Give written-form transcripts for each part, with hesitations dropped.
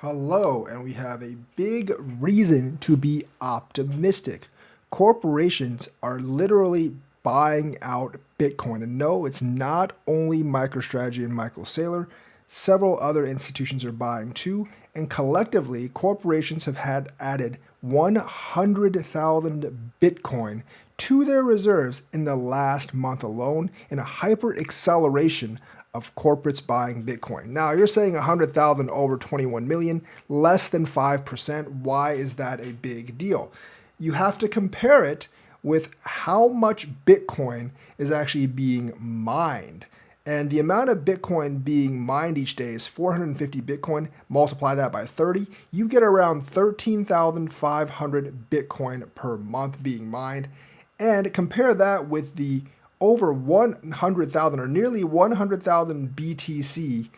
Hello, and we have a big reason to be optimistic. Corporations are literally buying out Bitcoin. And no, it's not only MicroStrategy and Michael Saylor. Several other institutions are buying too, and collectively, corporations have had added 100,000 Bitcoin to their reserves in the last month alone in a hyper acceleration of corporates buying Bitcoin. Now, you're saying 100,000 over 21 million, less than 5%. Why is that a big deal? You have to compare it with how much Bitcoin is actually being mined. And the amount of Bitcoin being mined each day is 450 Bitcoin. Multiply that by 30, you get around 13,500 Bitcoin per month being mined. And compare that with the over 100,000 or nearly 100,000 BTC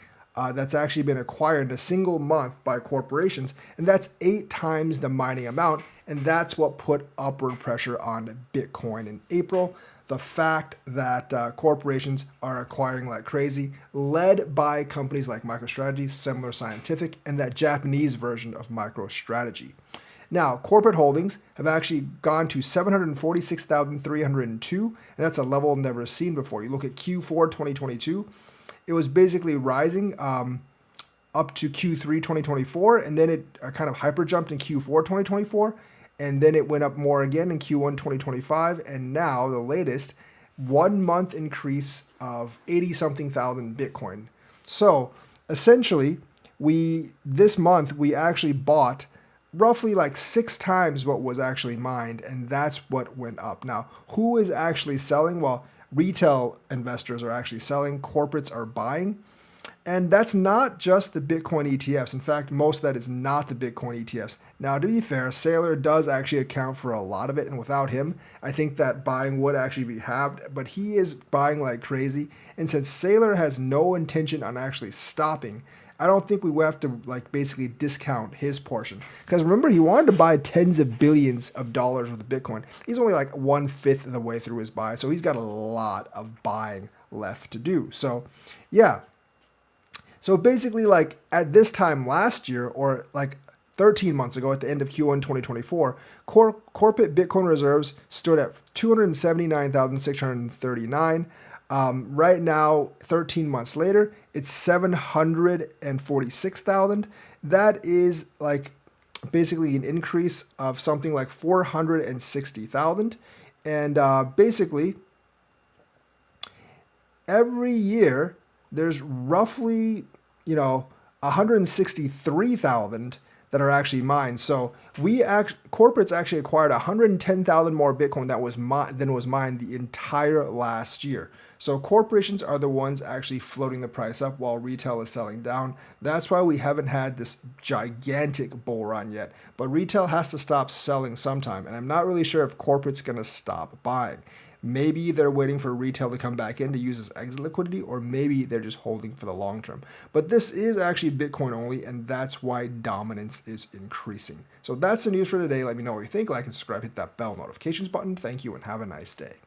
that's actually been acquired in a single month by corporations, and that's 8 times the mining amount, and that's what put upward pressure on Bitcoin in April. The fact that corporations are acquiring like crazy, led by companies like MicroStrategy, Semler Scientific, and that Japanese version of MicroStrategy. Now, corporate holdings have actually gone to 746,302, and that's a level never seen before. You look at Q4 2022, it was basically rising up to Q3 2024, and then it kind of hyper jumped in Q4 2024, and then it went up more again in Q1 2025, and now the latest 1 month increase of 80 something thousand Bitcoin. So essentially, this month we actually bought roughly like 6 times what was actually mined, and that's what went up. Now, who is actually selling? Well, retail investors are actually selling, corporates are buying, and that's not just the Bitcoin ETFs. In fact, most of that is not the Bitcoin ETFs. Now, to be fair, Saylor does actually account for a lot of it, and without him, I think that buying would actually be halved, but he is buying like crazy, and since Saylor has no intention on actually stopping, I don't think we will have to like basically discount his portion. Because remember, he wanted to buy tens of billions of dollars worth of Bitcoin. He's only like 1/5 of the way through his buy, so he's got a lot of buying left to do. So, yeah. So basically, like at this time last year, or like 13 months ago at the end of Q1 2024, corporate Bitcoin reserves stood at 279,639. Right now, 13 months later, it's 746,000. That is like basically an increase of something like 460,000. And basically, every year, there's roughly, 163,000 that are actually mined. So corporates actually acquired 110,000 more Bitcoin than was mined the entire last year. So corporations are the ones actually floating the price up while retail is selling down. That's why we haven't had this gigantic bull run yet. But retail has to stop selling sometime, and I'm not really sure if corporate's going to stop buying. Maybe they're waiting for retail to come back in to use as exit liquidity, or maybe they're just holding for the long term. But this is actually Bitcoin only, and that's why dominance is increasing. So that's the news for today. Let me know what you think. Like and subscribe, hit that bell notifications button. Thank you, and have a nice day.